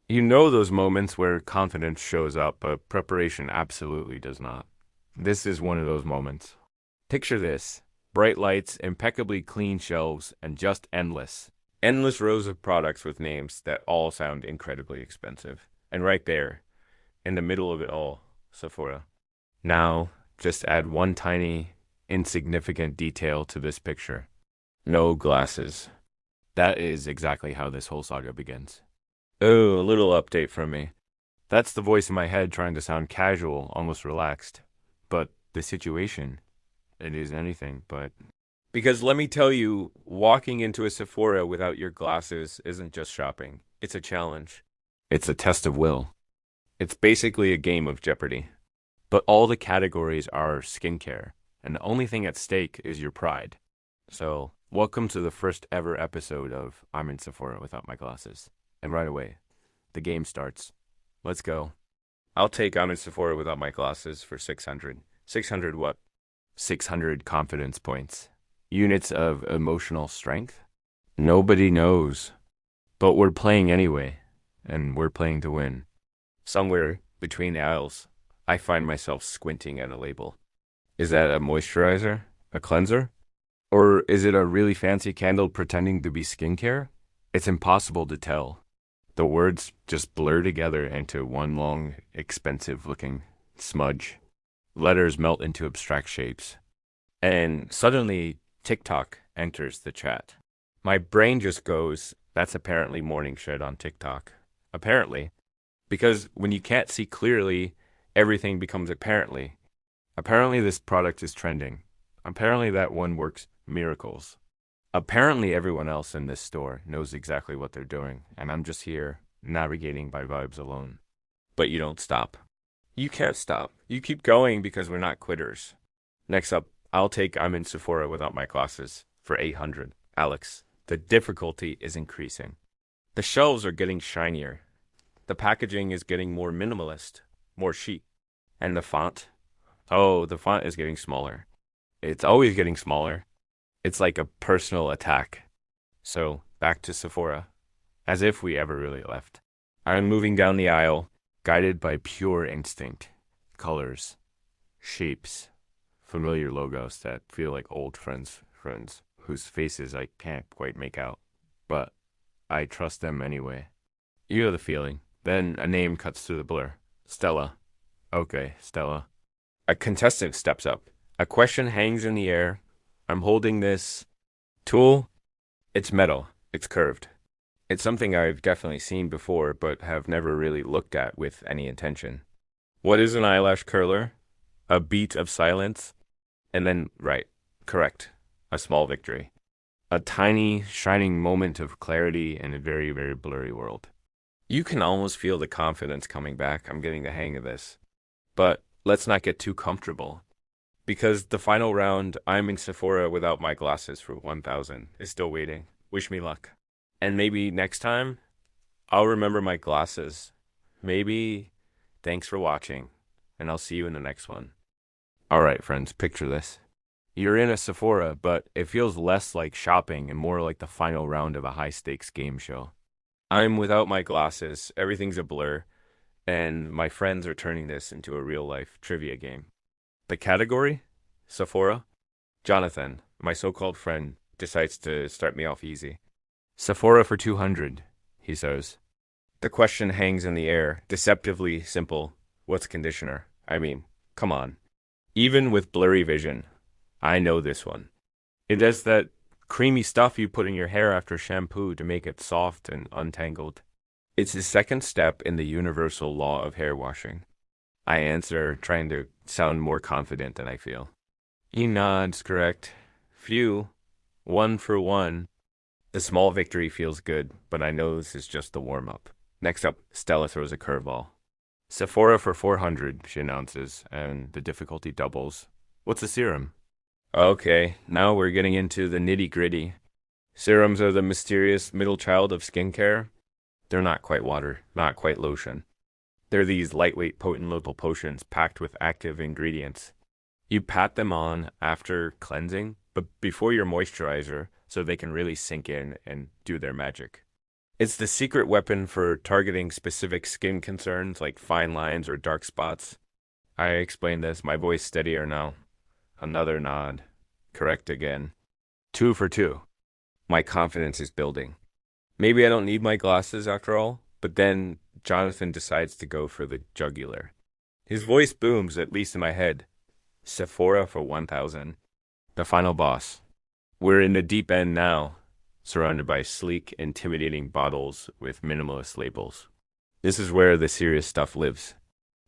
You know those moments where confidence shows up, but preparation absolutely does not. This is one of those moments. Picture this: bright lights, impeccably clean shelves, and just endless. Endless rows of products with names that all sound incredibly expensive. And right there, in the middle of it all, Sephora. Now, just add one tiny, insignificant detail to this picture. No glasses. That is exactly how this whole saga begins. Oh, a little update from me. That's the voice in my head trying to sound casual, almost relaxed. But the situation, it is anything but. Because let me tell you, walking into a Sephora without your glasses isn't just shopping, it's a challenge. It's a test of will. It's basically a game of Jeopardy. But all the categories are skincare, and the only thing at stake is your pride. So, welcome to the first ever episode of I'm in Sephora without my glasses. And right away, the game starts. Let's go. I'll take I'm in Sephora without my glasses for 600. 600 what? 600 confidence points. Units of emotional strength? Nobody knows. But we're playing anyway, and we're playing to win. Somewhere between the aisles, I find myself squinting at a label. Is that a moisturizer? A cleanser? Or is it a really fancy candle pretending to be skincare? It's impossible to tell. The words just blur together into one long, expensive-looking smudge. Letters melt into abstract shapes. And suddenly, TikTok enters the chat. My brain just goes, that's apparently morning shit on TikTok. Apparently. Because when you can't see clearly, everything becomes apparently. Apparently this product is trending. Apparently that one works miracles. Apparently everyone else in this store knows exactly what they're doing, and I'm just here, navigating by vibes alone. But you don't stop. You can't stop. You keep going because we're not quitters. Next up, I'll take I'm in Sephora without my glasses for 800. Alex, the difficulty is increasing. The shelves are getting shinier. The packaging is getting more minimalist, more chic. And the font? Oh, the font is getting smaller. It's always getting smaller. It's like a personal attack. So, back to Sephora. As if we ever really left. I'm moving down the aisle, guided by pure instinct. Colors, shapes, familiar logos that feel like old friends whose faces I can't quite make out. But I trust them anyway. You know the feeling. Then a name cuts through the blur. Stella. Okay, Stella. A contestant steps up. A question hangs in the air. I'm holding this tool. It's metal. It's curved. It's something I've definitely seen before, but have never really looked at with any intention. What is an eyelash curler? A beat of silence? And then, right, correct. A small victory. A tiny, shining moment of clarity in a very, very blurry world. You can almost feel the confidence coming back. I'm getting the hang of this. But let's not get too comfortable. Because the final round, I'm in Sephora without my glasses for 1,000, is still waiting. Wish me luck. And maybe next time, I'll remember my glasses. Maybe thanks for watching, and I'll see you in the next one. All right, friends, picture this. You're in a Sephora, but it feels less like shopping and more like the final round of a high-stakes game show. I'm without my glasses, everything's a blur, and my friends are turning this into a real-life trivia game. The category? Sephora? Jonathan, my so-called friend, decides to start me off easy. Sephora for 200, he says. The question hangs in the air, deceptively simple. What's conditioner? I mean, come on. Even with blurry vision, I know this one. It is that creamy stuff you put in your hair after shampoo to make it soft and untangled. It's the second step in the universal law of hair washing. I answer, trying to sound more confident than I feel. He nods, correct. Phew. 1 for 1. The small victory feels good, but I know this is just the warm-up. Next up, Stella throws a curveball. Sephora for 400, she announces, and the difficulty doubles. What's a serum? Okay, now we're getting into the nitty-gritty. Serums are the mysterious middle child of skincare. They're not quite water, not quite lotion. They're these lightweight, potent little potions packed with active ingredients. You pat them on after cleansing, but before your moisturizer, so they can really sink in and do their magic. It's the secret weapon for targeting specific skin concerns like fine lines or dark spots. I explained this, my voice steadier now. Another nod. Correct again. 2 for 2. My confidence is building. Maybe I don't need my glasses after all, but then Jonathan decides to go for the jugular. His voice booms, at least in my head. Sephora for 1,000. The final boss. We're in the deep end now, surrounded by sleek, intimidating bottles with minimalist labels. This is where the serious stuff lives.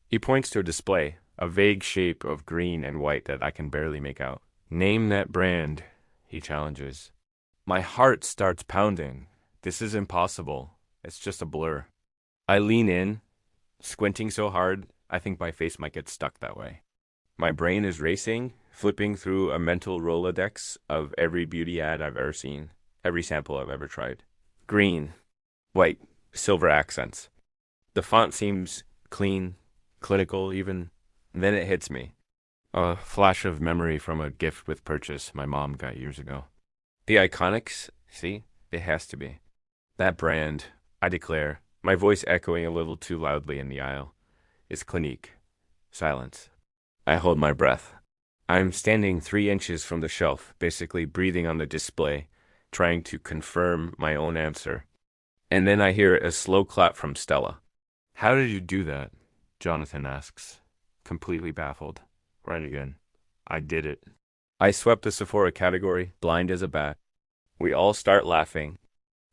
He points to a display, a vague shape of green and white that I can barely make out. Name that brand, he challenges. My heart starts pounding. This is impossible. It's just a blur. I lean in, squinting so hard, I think my face might get stuck that way. My brain is racing, flipping through a mental Rolodex of every beauty ad I've ever seen, every sample I've ever tried. Green, white, silver accents. The font seems clean, clinical even. Then it hits me. A flash of memory from a gift with purchase my mom got years ago. The Iconics, see? It has to be. That brand, I declare, my voice echoing a little too loudly in the aisle, is Clinique. Silence. I hold my breath. I'm standing 3 inches from the shelf, basically breathing on the display, trying to confirm my own answer. And then I hear a slow clap from Stella. How did you do that? Jonathan asks, completely baffled. Right again. I did it. I swept the Sephora category, blind as a bat. We all start laughing.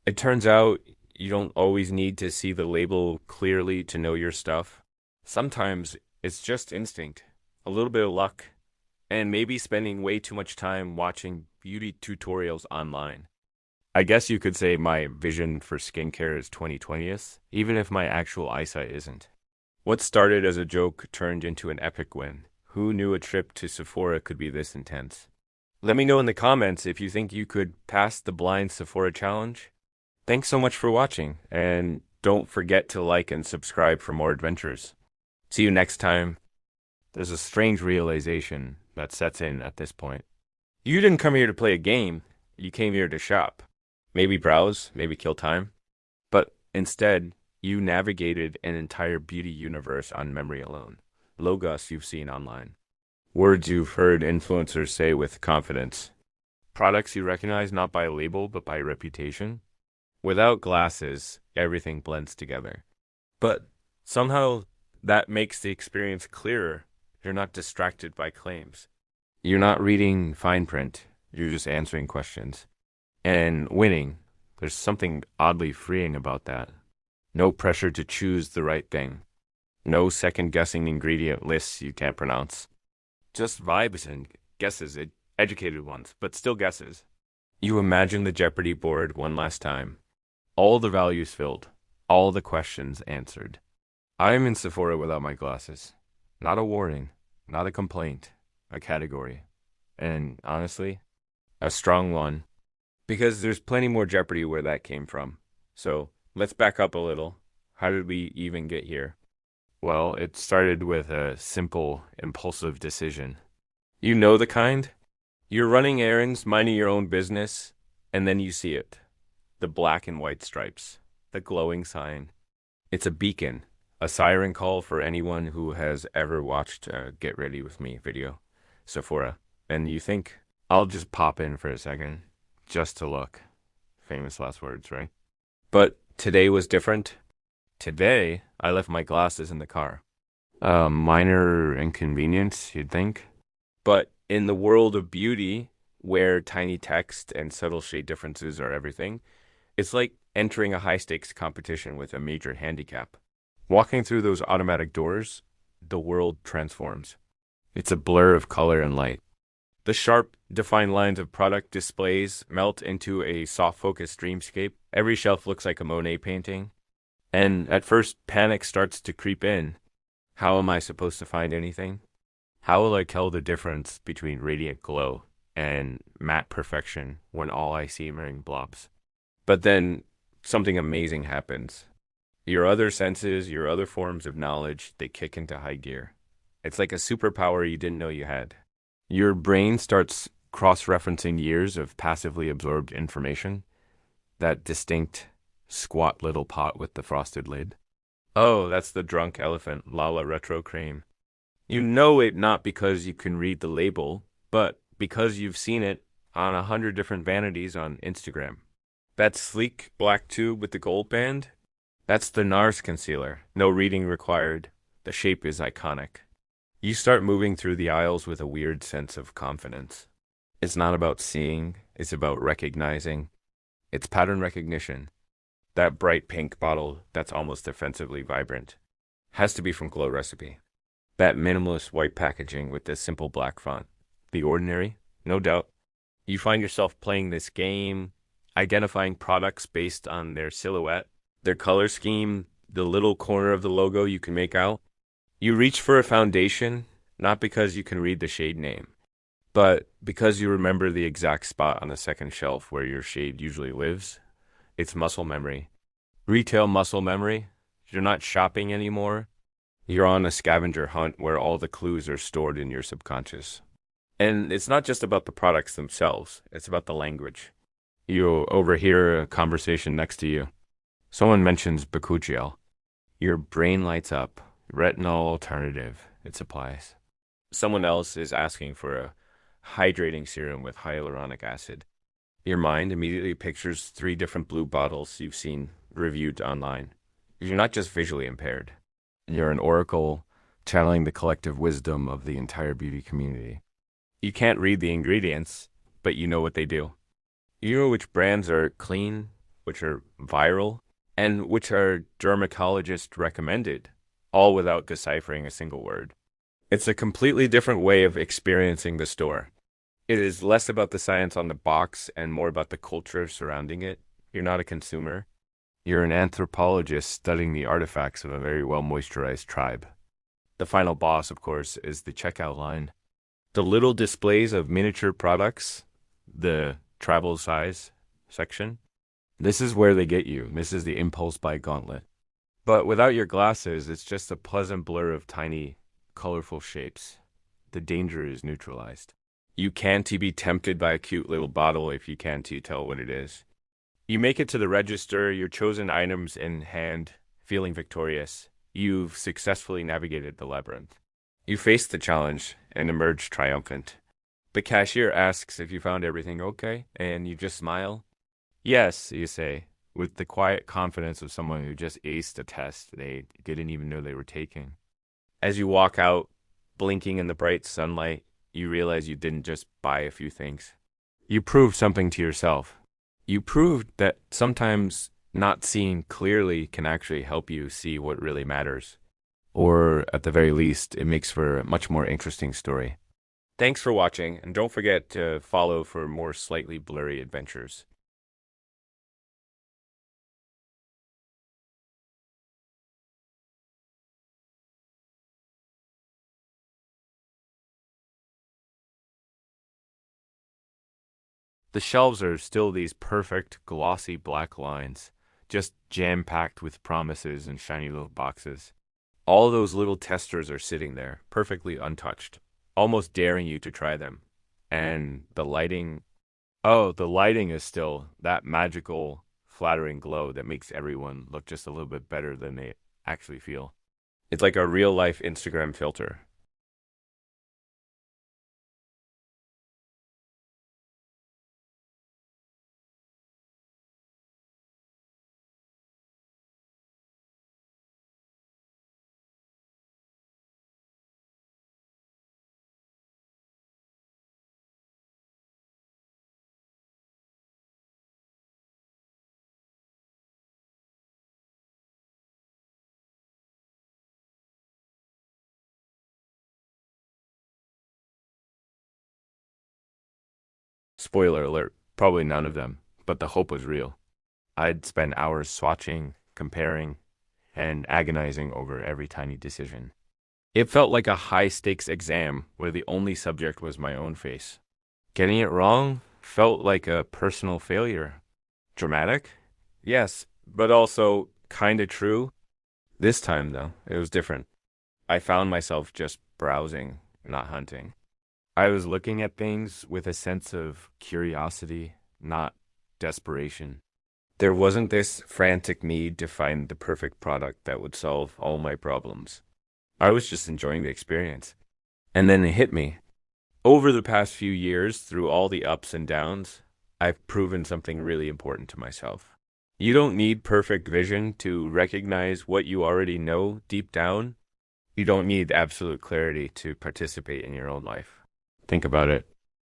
It turns out you don't always need to see the label clearly to know your stuff. Sometimes it's just instinct, a little bit of luck, and maybe spending way too much time watching beauty tutorials online. I guess you could say my vision for skincare is 2020th, even if my actual eyesight isn't. What started as a joke turned into an epic win. Who knew a trip to Sephora could be this intense? Let me know in the comments if you think you could pass the blind Sephora challenge. Thanks so much for watching, and don't forget to like and subscribe for more adventures. See you next time. There's a strange realization that sets in at this point. You didn't come here to play a game, you came here to shop. Maybe browse, maybe kill time. But instead, you navigated an entire beauty universe on memory alone. Logos you've seen online. Words you've heard influencers say with confidence. Products you recognize not by label but by reputation. Without glasses, everything blends together. But somehow that makes the experience clearer. You're not distracted by claims. You're not reading fine print. You're just answering questions. And winning, there's something oddly freeing about that. No pressure to choose the right thing. No second-guessing ingredient lists you can't pronounce. Just vibes and guesses, educated ones, but still guesses. You imagine the Jeopardy board one last time. All the values filled. All the questions answered. I'm in Sephora without my glasses. Not a warning. Not a complaint. A category. And honestly, a strong one. Because there's plenty more Jeopardy where that came from. So let's back up a little. How did we even get here? Well, it started with a simple, impulsive decision. You know the kind? You're running errands, minding your own business, and then you see it. The black and white stripes. The glowing sign. It's a beacon. A siren call for anyone who has ever watched a Get Ready With Me video. Sephora. And you think, I'll just pop in for a second. Just to look. Famous last words, right? But today was different. Today, I left my glasses in the car. A minor inconvenience, you'd think. But in the world of beauty, where tiny text and subtle shade differences are everything, it's like entering a high-stakes competition with a major handicap. Walking through those automatic doors, the world transforms. It's a blur of color and light. The sharp, defined lines of product displays melt into a soft-focused dreamscape. Every shelf looks like a Monet painting. And at first, panic starts to creep in. How am I supposed to find anything? How will I tell the difference between radiant glow and matte perfection when all I see are blobs? But then, something amazing happens. Your other senses, your other forms of knowledge, they kick into high gear. It's like a superpower you didn't know you had. Your brain starts cross-referencing years of passively absorbed information. That distinct, Squat little pot with the frosted lid. Oh, that's the drunk elephant, Lala Retro Cream. You know it not because you can read the label, but because you've seen it on 100 different vanities on Instagram. That sleek black tube with the gold band? That's the NARS concealer. No reading required. The shape is iconic. You start moving through the aisles with a weird sense of confidence. It's not about seeing, it's about recognizing. It's pattern recognition. That bright pink bottle that's almost offensively vibrant has to be from Glow Recipe. That minimalist white packaging with the simple black font. The ordinary, no doubt. You find yourself playing this game, identifying products based on their silhouette, their color scheme, the little corner of the logo you can make out. You reach for a foundation, not because you can read the shade name, but because you remember the exact spot on the second shelf where your shade usually lives. It's muscle memory. Retail muscle memory. You're not shopping anymore. You're on a scavenger hunt where all the clues are stored in your subconscious. And it's not just about the products themselves, it's about the language. You overhear a conversation next to you. Someone mentions Bakuchiel. Your brain lights up. Retinol alternative, it supplies. Someone else is asking for a hydrating serum with hyaluronic acid. Your mind immediately pictures 3 different blue bottles you've seen reviewed online. You're not just visually impaired. You're an oracle channeling the collective wisdom of the entire beauty community. You can't read the ingredients, but you know what they do. You know which brands are clean, which are viral, and which are dermatologist recommended, all without deciphering a single word. It's a completely different way of experiencing the store. It is less about the science on the box and more about the culture surrounding it. You're not a consumer. You're an anthropologist studying the artifacts of a very well-moisturized tribe. The final boss, of course, is the checkout line. The little displays of miniature products, the travel size section. This is where they get you. This is the impulse buy gauntlet. But without your glasses, it's just a pleasant blur of tiny, colorful shapes. The danger is neutralized. You can't be tempted by a cute little bottle if you can't tell what it is. You make it to the register, your chosen items in hand, feeling victorious. You've successfully navigated the labyrinth. You face the challenge and emerge triumphant. The cashier asks if you found everything okay, and you just smile. Yes, you say, with the quiet confidence of someone who just aced a test they didn't even know they were taking. As you walk out, blinking in the bright sunlight, you realize you didn't just buy a few things. You proved something to yourself. You proved that sometimes not seeing clearly can actually help you see what really matters. Or, at the very least, it makes for a much more interesting story. Thanks for watching, and don't forget to follow for more slightly blurry adventures. The shelves are still these perfect, glossy black lines, just jam-packed with promises and shiny little boxes. All those little testers are sitting there, perfectly untouched, almost daring you to try them. And the lighting, oh, the lighting is still that magical, flattering glow that makes everyone look just a little bit better than they actually feel. It's like a real-life Instagram filter. Spoiler alert, probably none of them, but the hope was real. I'd spend hours swatching, comparing, and agonizing over every tiny decision. It felt like a high-stakes exam where the only subject was my own face. Getting it wrong felt like a personal failure. Dramatic? Yes, but also kinda true. This time, though, it was different. I found myself just browsing, not hunting. I was looking at things with a sense of curiosity, not desperation. There wasn't this frantic need to find the perfect product that would solve all my problems. I was just enjoying the experience. And then it hit me. Over the past few years, through all the ups and downs, I've proven something really important to myself. You don't need perfect vision to recognize what you already know deep down. You don't need absolute clarity to participate in your own life. Think about it.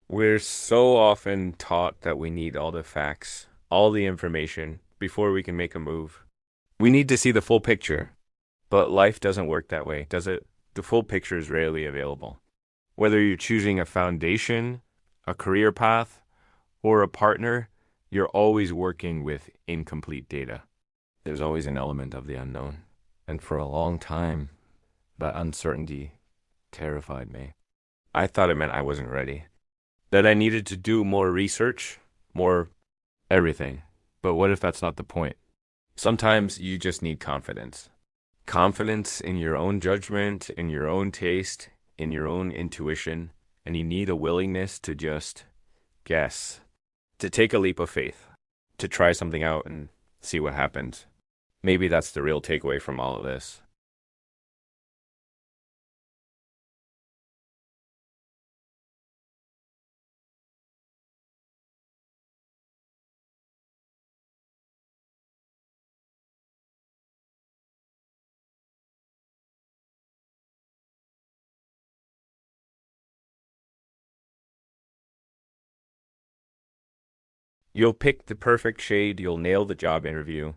We're so often taught that we need all the facts, all the information before we can make a move. We need to see the full picture, but life doesn't work that way, does it? The full picture is rarely available. Whether you're choosing a foundation, a career path, or a partner, you're always working with incomplete data. There's always an element of the unknown. And for a long time, that uncertainty terrified me. I thought it meant I wasn't ready, that I needed to do more research, more everything. But what if that's not the point? Sometimes you just need confidence. Confidence in your own judgment, in your own taste, in your own intuition, and you need a willingness to just guess, to take a leap of faith, to try something out and see what happens. Maybe that's the real takeaway from all of this. You'll pick the perfect shade, you'll nail the job interview,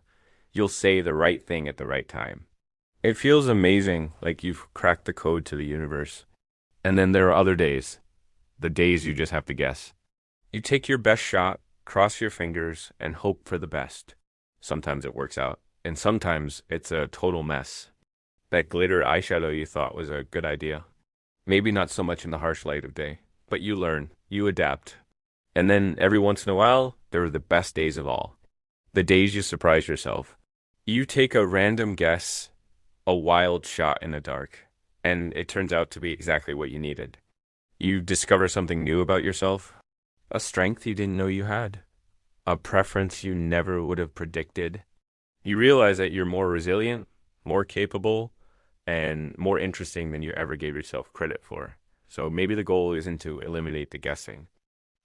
you'll say the right thing at the right time. It feels amazing, like you've cracked the code to the universe. And then there are other days, the days you just have to guess. You take your best shot, cross your fingers, and hope for the best. Sometimes it works out, and sometimes it's a total mess. That glitter eyeshadow you thought was a good idea. Maybe not so much in the harsh light of day, but you learn, you adapt. And then every once in a while, there are the best days of all. The days you surprise yourself. You take a random guess, a wild shot in the dark, and it turns out to be exactly what you needed. You discover something new about yourself, a strength you didn't know you had, a preference you never would have predicted. You realize that you're more resilient, more capable, and more interesting than you ever gave yourself credit for. So maybe the goal isn't to eliminate the guessing.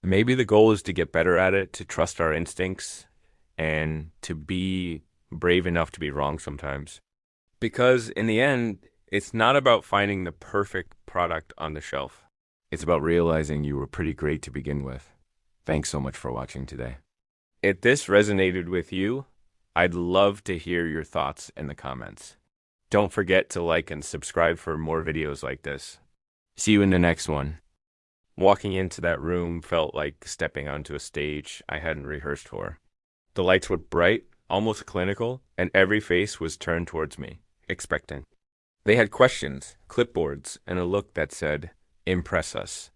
Maybe the goal is to get better at it, to trust our instincts, and to be brave enough to be wrong sometimes. Because in the end, it's not about finding the perfect product on the shelf. It's about realizing you were pretty great to begin with. Thanks so much for watching today. If this resonated with you, I'd love to hear your thoughts in the comments. Don't forget to like and subscribe for more videos like this. See you in the next one. Walking into that room felt like stepping onto a stage I hadn't rehearsed for. The lights were bright, almost clinical, and every face was turned towards me, expectant. They had questions, clipboards, and a look that said, "Impress us."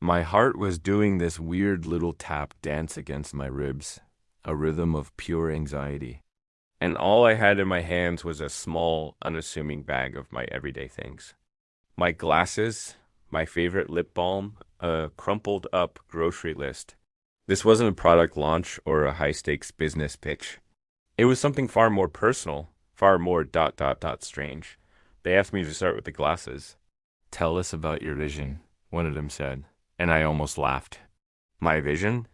My heart was doing this weird little tap dance against my ribs, a rhythm of pure anxiety. And all I had in my hands was a small, unassuming bag of my everyday things. My glasses, my favorite lip balm, a crumpled up grocery list. This wasn't a product launch or a high stakes business pitch. It was something far more personal, far more ... strange. They asked me to start with the glasses. "Tell us about your vision," one of them said, and I almost laughed. My vision?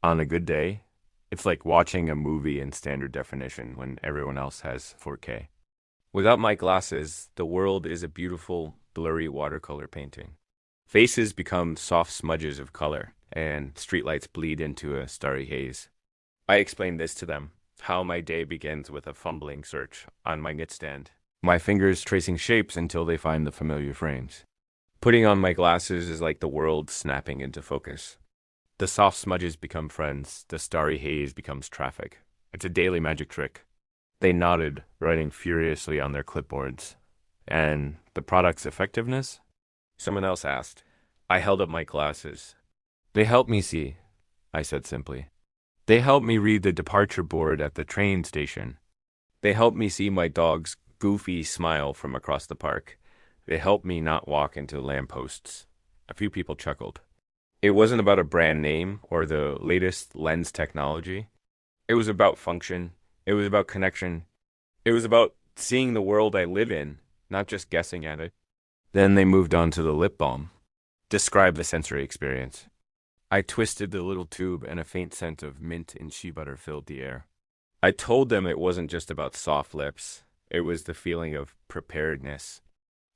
On a good day, it's like watching a movie in standard definition when everyone else has 4K. Without my glasses, the world is a beautiful, blurry watercolor painting. Faces become soft smudges of color, and streetlights bleed into a starry haze. I explained this to them, how my day begins with a fumbling search on my knitstand, my fingers tracing shapes until they find the familiar frames. Putting on my glasses is like the world snapping into focus. The soft smudges become friends, the starry haze becomes traffic. It's a daily magic trick. They nodded, writing furiously on their clipboards. And the product's effectiveness? Someone else asked. I held up my glasses. "They help me see," I said simply. "They help me read the departure board at the train station. They help me see my dog's goofy smile from across the park. They help me not walk into lampposts." A few people chuckled. It wasn't about a brand name or the latest lens technology. It was about function. It was about connection. It was about seeing the world I live in, not just guessing at it. Then they moved on to the lip balm. Describe the sensory experience. I twisted the little tube and a faint scent of mint and shea butter filled the air. I told them it wasn't just about soft lips. It was the feeling of preparedness.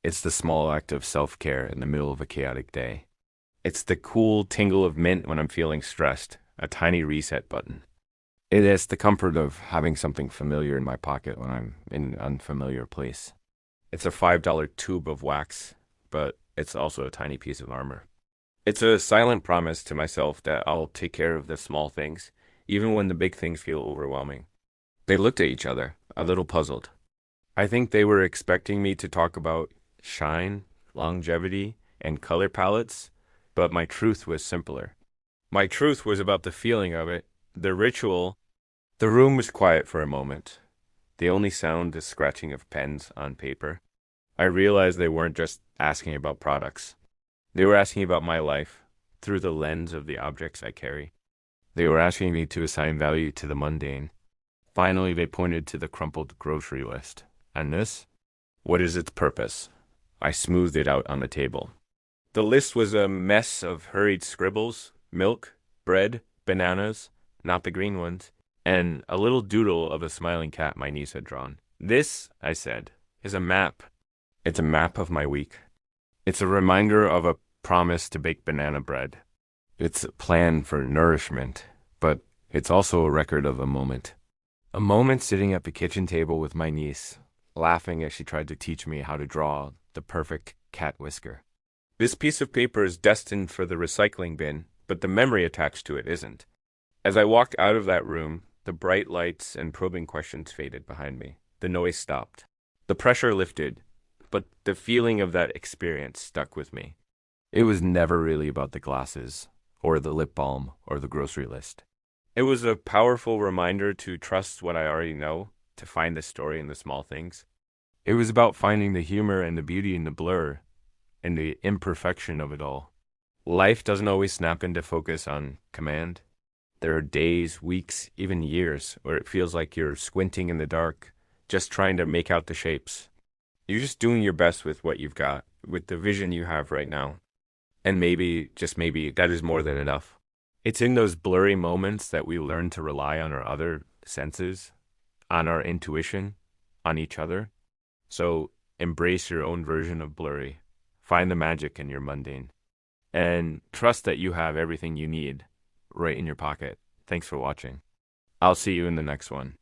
It's the small act of self-care in the middle of a chaotic day. It's the cool tingle of mint when I'm feeling stressed, a tiny reset button. It is the comfort of having something familiar in my pocket when I'm in an unfamiliar place. It's a $5 tube of wax, but it's also a tiny piece of armor. It's a silent promise to myself that I'll take care of the small things, even when the big things feel overwhelming. They looked at each other, a little puzzled. I think they were expecting me to talk about shine, longevity, and color palettes, but my truth was simpler. My truth was about the feeling of it, the ritual. The room was quiet for a moment. The only sound is scratching of pens on paper. I realized they weren't just asking about products. They were asking about my life through the lens of the objects I carry. They were asking me to assign value to the mundane. Finally, they pointed to the crumpled grocery list. And this? What is its purpose? I smoothed it out on the table. The list was a mess of hurried scribbles, milk, bread, bananas, not the green ones, and a little doodle of a smiling cat my niece had drawn. This, I said, is a map. It's a map of my week. It's a reminder of a promise to bake banana bread. It's a plan for nourishment, but it's also a record of a moment. A moment sitting at the kitchen table with my niece, laughing as she tried to teach me how to draw the perfect cat whisker. This piece of paper is destined for the recycling bin, but the memory attached to it isn't. As I walked out of that room, the bright lights and probing questions faded behind me. The noise stopped. The pressure lifted, but the feeling of that experience stuck with me. It was never really about the glasses, or the lip balm, or the grocery list. It was a powerful reminder to trust what I already know, to find the story in the small things. It was about finding the humor and the beauty in the blur, and the imperfection of it all. Life doesn't always snap into focus on command. There are days, weeks, even years where it feels like you're squinting in the dark, just trying to make out the shapes. You're just doing your best with what you've got, with the vision you have right now. And maybe, just maybe, that is more than enough. It's in those blurry moments that we learn to rely on our other senses, on our intuition, on each other. So embrace your own version of blurry. Find the magic in your mundane. And trust that you have everything you need right in your pocket. Thanks for watching. I'll see you in the next one.